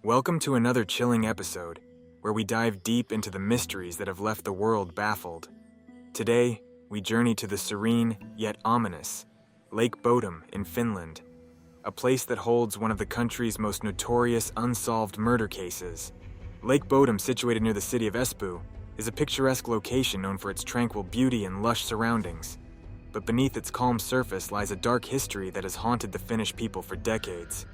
Welcome to another chilling episode, where we dive deep into the mysteries that have left the world baffled. Today, we journey to the serene, yet ominous, Lake Bodom in Finland, a place that holds one of the country's most notorious unsolved murder cases. Lake Bodom, situated near the city of Espoo, is a picturesque location known for its tranquil beauty and lush surroundings. But beneath its calm surface lies a dark history that has haunted the Finnish people for decades.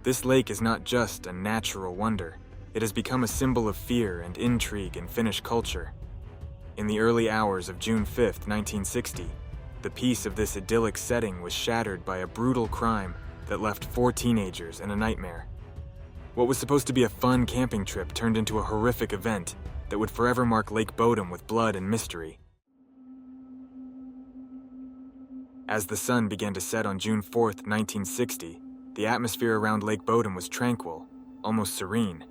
This lake is not just a natural wonder. It has become a symbol of fear and intrigue in Finnish culture. In the early hours of June 5, 1960, the peace of this idyllic setting was shattered by a brutal crime that left 4 teenagers in a nightmare. What was supposed to be a fun camping trip turned into a horrific event that would forever mark Lake Bodom with blood and mystery. As the sun began to set on June 4, 1960, the atmosphere around Lake Bodom was tranquil, almost serene.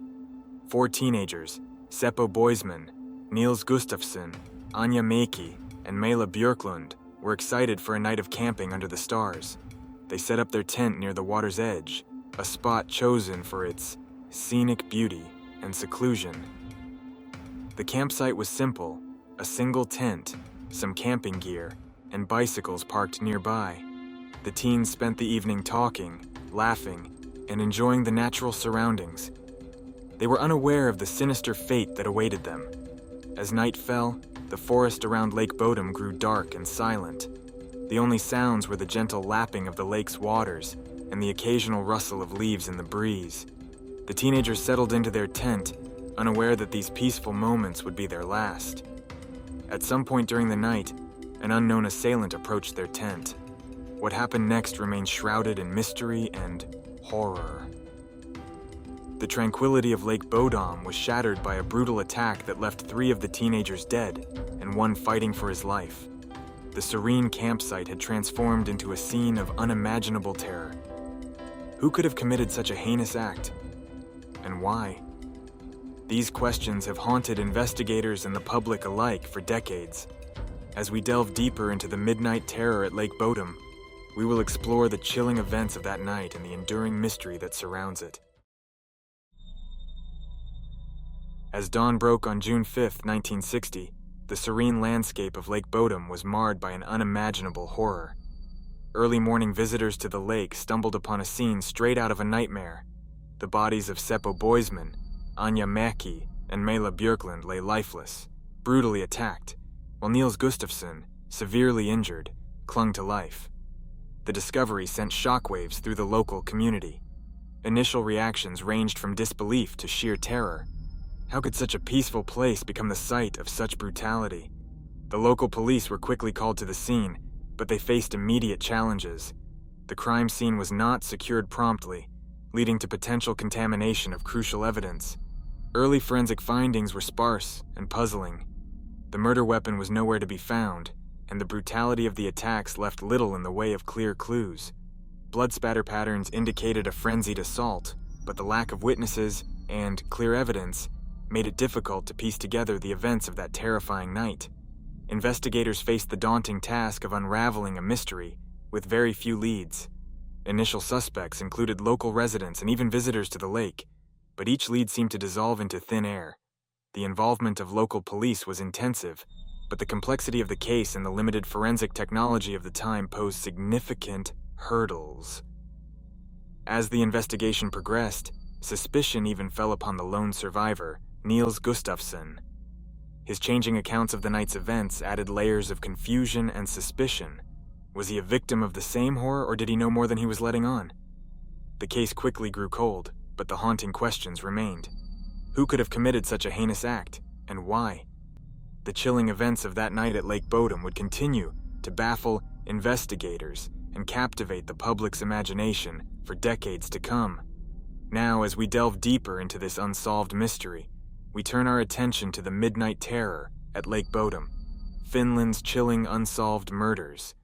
4 teenagers, Seppo Boisman, Niels Gustafsson, Anja Mäki, and Mela Björklund, were excited for a night of camping under the stars. They set up their tent near the water's edge, a spot chosen for its scenic beauty and seclusion. The campsite was simple: a single tent, some camping gear, and bicycles parked nearby. The teens spent the evening talking, laughing, and enjoying the natural surroundings. They were unaware of the sinister fate that awaited them. As night fell, the forest around Lake Bodom grew dark and silent. The only sounds were the gentle lapping of the lake's waters and the occasional rustle of leaves in the breeze. The teenagers settled into their tent, unaware that these peaceful moments would be their last. At some point during the night, an unknown assailant approached their tent. What happened next remained shrouded in mystery and horror. The tranquility of Lake Bodom was shattered by a brutal attack that left 3 of the teenagers dead and 1 fighting for his life. The serene campsite had transformed into a scene of unimaginable terror. Who could have committed such a heinous act? And why? These questions have haunted investigators and the public alike for decades. As we delve deeper into the midnight terror at Lake Bodom, we will explore the chilling events of that night and the enduring mystery that surrounds it. As dawn broke on June 5, 1960, the serene landscape of Lake Bodom was marred by an unimaginable horror. Early morning visitors to the lake stumbled upon a scene straight out of a nightmare. The bodies of Seppo Boisman, Anja Mäki, and Mela Björklund lay lifeless, brutally attacked, while Niels Gustafsson, severely injured, clung to life. The discovery sent shockwaves through the local community. Initial reactions ranged from disbelief to sheer terror. How could such a peaceful place become the site of such brutality? The local police were quickly called to the scene, but they faced immediate challenges. The crime scene was not secured promptly, leading to potential contamination of crucial evidence. Early forensic findings were sparse and puzzling. The murder weapon was nowhere to be found, and the brutality of the attacks left little in the way of clear clues. Blood spatter patterns indicated a frenzied assault, but the lack of witnesses and clear evidence made it difficult to piece together the events of that terrifying night. Investigators faced the daunting task of unraveling a mystery with very few leads. Initial suspects included local residents and even visitors to the lake, but each lead seemed to dissolve into thin air. The involvement of local police was intensive, but the complexity of the case and the limited forensic technology of the time posed significant hurdles. As the investigation progressed, suspicion even fell upon the lone survivor, Niels Gustafsson. His changing accounts of the night's events added layers of confusion and suspicion. Was he a victim of the same horror, or did he know more than he was letting on? The case quickly grew cold, but the haunting questions remained. Who could have committed such a heinous act, and why? The chilling events of that night at Lake Bodom would continue to baffle investigators and captivate the public's imagination for decades to come. Now, as we delve deeper into this unsolved mystery, we turn our attention to the midnight terror at Lake Bodom, Finland's chilling unsolved murders.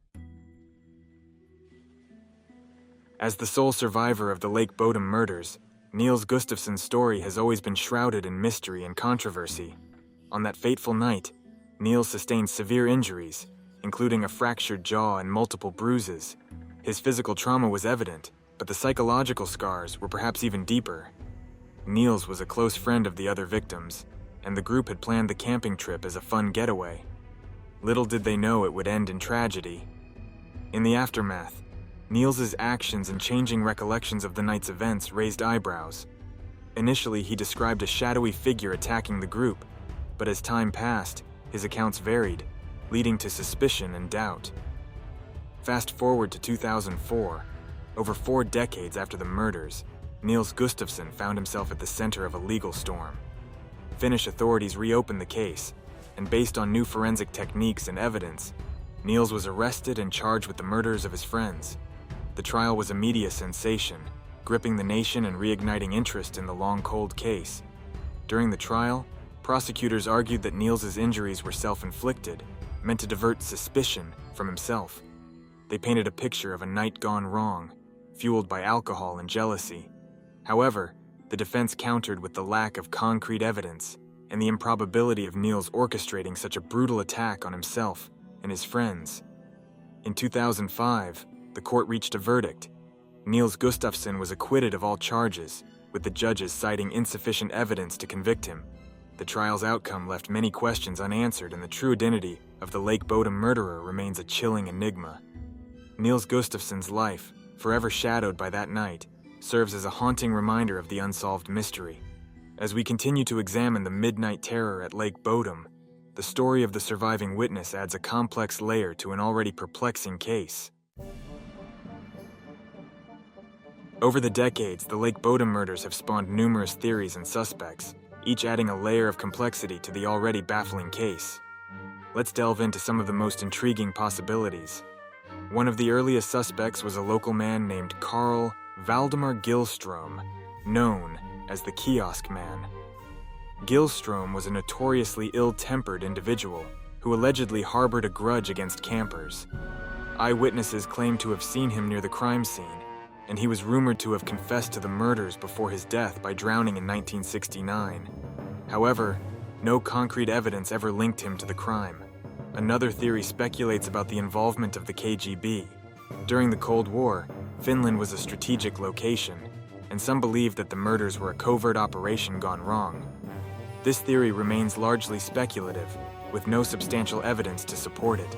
As the sole survivor of the Lake Bodom murders, Niels Gustafsson's story has always been shrouded in mystery and controversy. On that fateful night, Niels sustained severe injuries, including a fractured jaw and multiple bruises. His physical trauma was evident, but the psychological scars were perhaps even deeper. Niels was a close friend of the other victims, and the group had planned the camping trip as a fun getaway. Little did they know it would end in tragedy. In the aftermath, Niels's actions and changing recollections of the night's events raised eyebrows. Initially, he described a shadowy figure attacking the group, but as time passed, his accounts varied, leading to suspicion and doubt. Fast forward to 2004, over 4 decades after the murders, Niels Gustafsson found himself at the center of a legal storm. Finnish authorities reopened the case, and based on new forensic techniques and evidence, Niels was arrested and charged with the murders of his friends. The trial was a media sensation, gripping the nation and reigniting interest in the long cold case. During the trial, prosecutors argued that Niels's injuries were self-inflicted, meant to divert suspicion from himself. They painted a picture of a night gone wrong, fueled by alcohol and jealousy. However, the defense countered with the lack of concrete evidence and the improbability of Niels orchestrating such a brutal attack on himself and his friends. In 2005, the court reached a verdict. Niels Gustafsson was acquitted of all charges, with the judges citing insufficient evidence to convict him. The trial's outcome left many questions unanswered, and the true identity of the Lake Bodom murderer remains a chilling enigma. Niels Gustafsson's life, forever shadowed by that night, serves as a haunting reminder of the unsolved mystery. As we continue to examine the midnight terror at Lake Bodom, the story of the surviving witness adds a complex layer to an already perplexing case. Over the decades, the Lake Bodom murders have spawned numerous theories and suspects, each adding a layer of complexity to the already baffling case. Let's delve into some of the most intriguing possibilities. One of the earliest suspects was a local man named Carl Valdemar Gillström, known as the Kiosk Man. Gillström was a notoriously ill-tempered individual who allegedly harbored a grudge against campers. Eyewitnesses claimed to have seen him near the crime scene, and he was rumored to have confessed to the murders before his death by drowning in 1969. However, no concrete evidence ever linked him to the crime. Another theory speculates about the involvement of the KGB. During the Cold War, Finland was a strategic location, and some believe that the murders were a covert operation gone wrong. This theory remains largely speculative, with no substantial evidence to support it.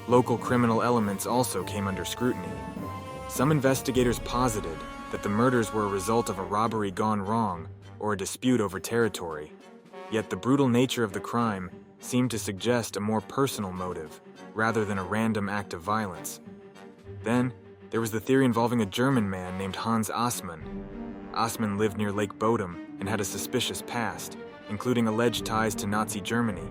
Local criminal elements also came under scrutiny. Some investigators posited that the murders were a result of a robbery gone wrong or a dispute over territory. Yet the brutal nature of the crime seemed to suggest a more personal motive, rather than a random act of violence. Then, there was the theory involving a German man named Hans Assmann. Assmann lived near Lake Bodom and had a suspicious past, including alleged ties to Nazi Germany.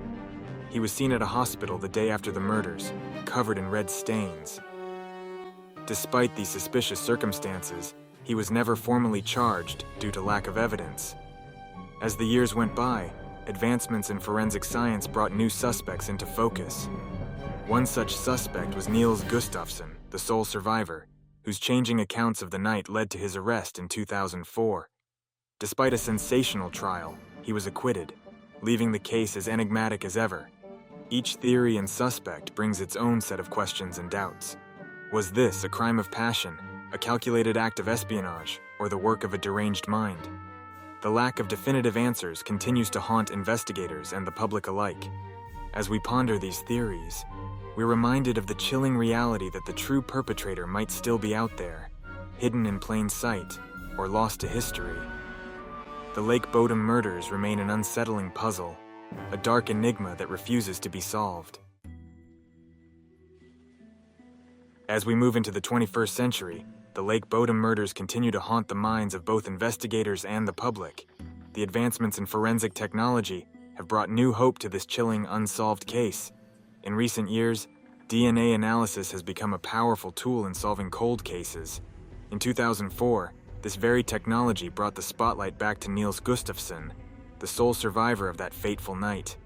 He was seen at a hospital the day after the murders, covered in red stains. Despite these suspicious circumstances, he was never formally charged due to lack of evidence. As the years went by, advancements in forensic science brought new suspects into focus. One such suspect was Niels Gustafsson, the sole survivor, whose changing accounts of the night led to his arrest in 2004. Despite a sensational trial, he was acquitted, leaving the case as enigmatic as ever. Each theory and suspect brings its own set of questions and doubts. Was this a crime of passion, a calculated act of espionage, or the work of a deranged mind? The lack of definitive answers continues to haunt investigators and the public alike. As we ponder these theories, we're reminded of the chilling reality that the true perpetrator might still be out there, hidden in plain sight, or lost to history. The Lake Bodom murders remain an unsettling puzzle, a dark enigma that refuses to be solved. As we move into the 21st century, the Lake Bodom murders continue to haunt the minds of both investigators and the public. The advancements in forensic technology have brought new hope to this chilling, unsolved case. In recent years, DNA analysis has become a powerful tool in solving cold cases. In 2004, this very technology brought the spotlight back to Niels Gustafsson, the sole survivor of that fateful night.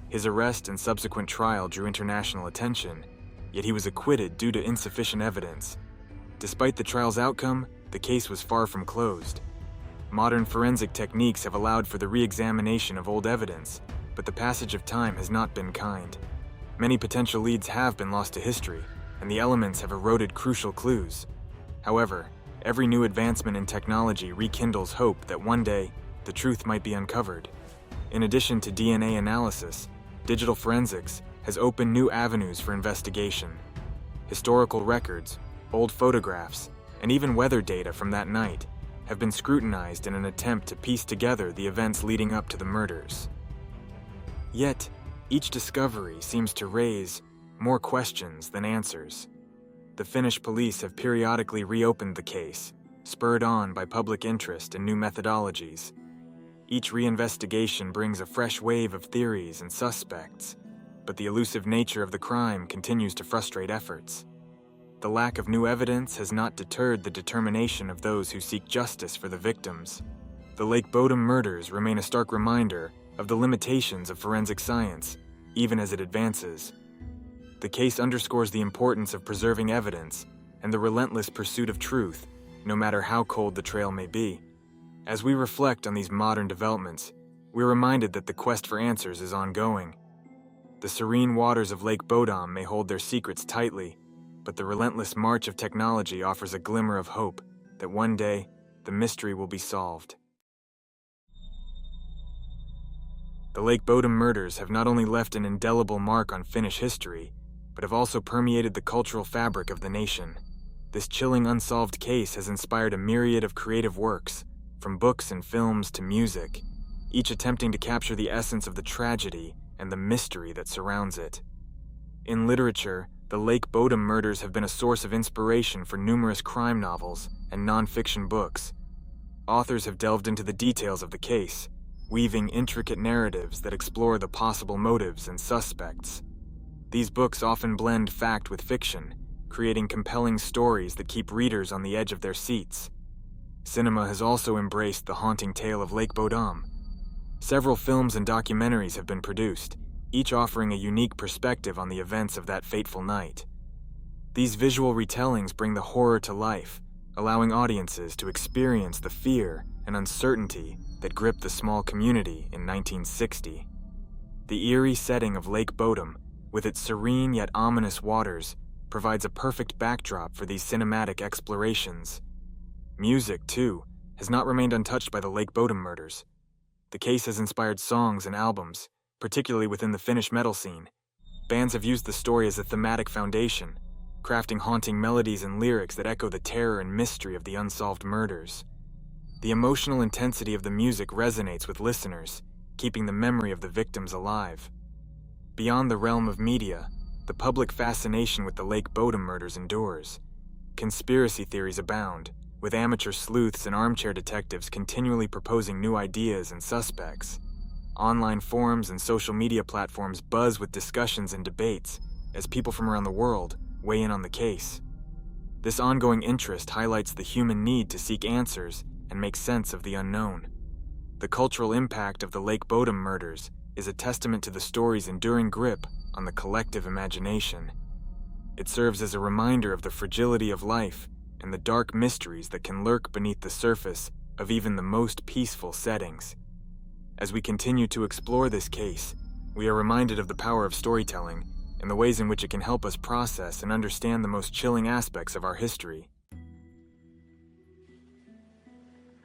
His arrest and subsequent trial drew international attention, yet he was acquitted due to insufficient evidence. Despite the trial's outcome, the case was far from closed. Modern forensic techniques have allowed for the re-examination of old evidence, but the passage of time has not been kind. Many potential leads have been lost to history, and the elements have eroded crucial clues. However, every new advancement in technology rekindles hope that one day, the truth might be uncovered. In addition to DNA analysis, digital forensics has opened new avenues for investigation. Historical records, old photographs, and even weather data from that night have been scrutinized in an attempt to piece together the events leading up to the murders. Yet, each discovery seems to raise more questions than answers. The Finnish police have periodically reopened the case, spurred on by public interest and new methodologies. Each reinvestigation brings a fresh wave of theories and suspects, but the elusive nature of the crime continues to frustrate efforts. The lack of new evidence has not deterred the determination of those who seek justice for the victims. The Lake Bodom murders remain a stark reminder of the limitations of forensic science, even as it advances. The case underscores the importance of preserving evidence and the relentless pursuit of truth, no matter how cold the trail may be. As we reflect on these modern developments, we're reminded that the quest for answers is ongoing. The serene waters of Lake Bodom may hold their secrets tightly, but the relentless march of technology offers a glimmer of hope that one day the mystery will be solved. The Lake Bodom murders have not only left an indelible mark on Finnish history, but have also permeated the cultural fabric of the nation. This chilling unsolved case has inspired a myriad of creative works, from books and films to music, each attempting to capture the essence of the tragedy and the mystery that surrounds it. In literature, the Lake Bodom murders have been a source of inspiration for numerous crime novels and non-fiction books. Authors have delved into the details of the case, weaving intricate narratives that explore the possible motives and suspects. These books often blend fact with fiction, creating compelling stories that keep readers on the edge of their seats. Cinema has also embraced the haunting tale of Lake Bodom. Several films and documentaries have been produced, each offering a unique perspective on the events of that fateful night. These visual retellings bring the horror to life, allowing audiences to experience the fear and uncertainty that gripped the small community in 1960. The eerie setting of Lake Bodom, with its serene yet ominous waters, provides a perfect backdrop for these cinematic explorations. Music, too, has not remained untouched by the Lake Bodom murders. The case has inspired songs and albums, particularly within the Finnish metal scene. Bands have used the story as a thematic foundation, crafting haunting melodies and lyrics that echo the terror and mystery of the unsolved murders. The emotional intensity of the music resonates with listeners, keeping the memory of the victims alive. Beyond the realm of media, the public fascination with the Lake Bodom murders endures. Conspiracy theories abound, with amateur sleuths and armchair detectives continually proposing new ideas and suspects. Online forums and social media platforms buzz with discussions and debates as people from around the world weigh in on the case. This ongoing interest highlights the human need to seek answers and make sense of the unknown. The cultural impact of the Lake Bodom murders is a testament to the story's enduring grip on the collective imagination. It serves as a reminder of the fragility of life and the dark mysteries that can lurk beneath the surface of even the most peaceful settings. As we continue to explore this case, we are reminded of the power of storytelling and the ways in which it can help us process and understand the most chilling aspects of our history.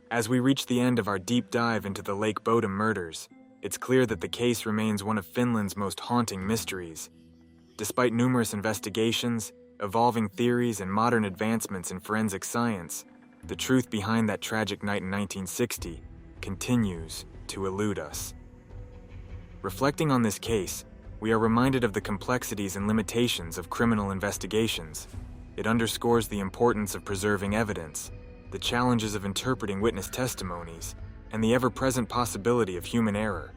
As we reach the end of our deep dive into the Lake Bodom murders, it's clear that the case remains one of Finland's most haunting mysteries. Despite numerous investigations, evolving theories, and modern advancements in forensic science, the truth behind that tragic night in 1960 continues to elude us. Reflecting on this case, we are reminded of the complexities and limitations of criminal investigations. It underscores the importance of preserving evidence, the challenges of interpreting witness testimonies, and the ever-present possibility of human error.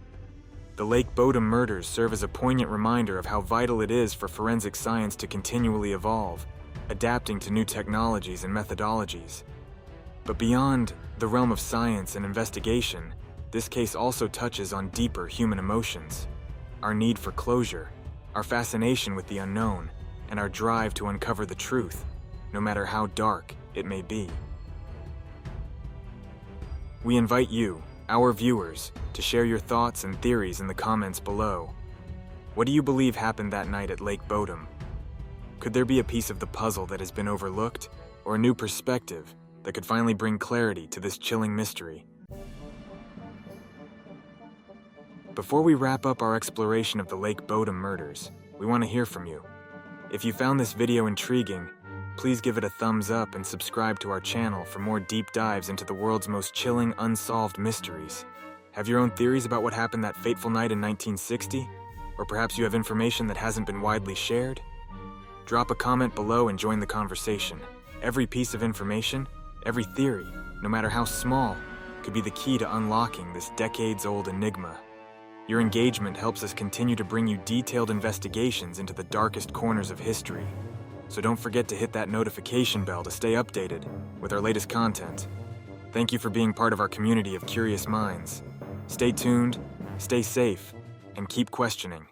The Lake Bodom murders serve as a poignant reminder of how vital it is for forensic science to continually evolve, adapting to new technologies and methodologies. But beyond the realm of science and investigation, this case also touches on deeper human emotions. Our need for closure, our fascination with the unknown, and our drive to uncover the truth, no matter how dark it may be. We invite you, our viewers, to share your thoughts and theories in the comments below. What do you believe happened that night at Lake Bodom? Could there be a piece of the puzzle that has been overlooked, or a new perspective that could finally bring clarity to this chilling mystery? Before we wrap up our exploration of the Lake Bodom murders, we want to hear from you. If you found this video intriguing, please give it a thumbs up and subscribe to our channel for more deep dives into the world's most chilling, unsolved mysteries. Have your own theories about what happened that fateful night in 1960? Or perhaps you have information that hasn't been widely shared? Drop a comment below and join the conversation. Every piece of information, every theory, no matter how small, could be the key to unlocking this decades-old enigma. Your engagement helps us continue to bring you detailed investigations into the darkest corners of history. So don't forget to hit that notification bell to stay updated with our latest content. Thank you for being part of our community of curious minds. Stay tuned, stay safe, and keep questioning.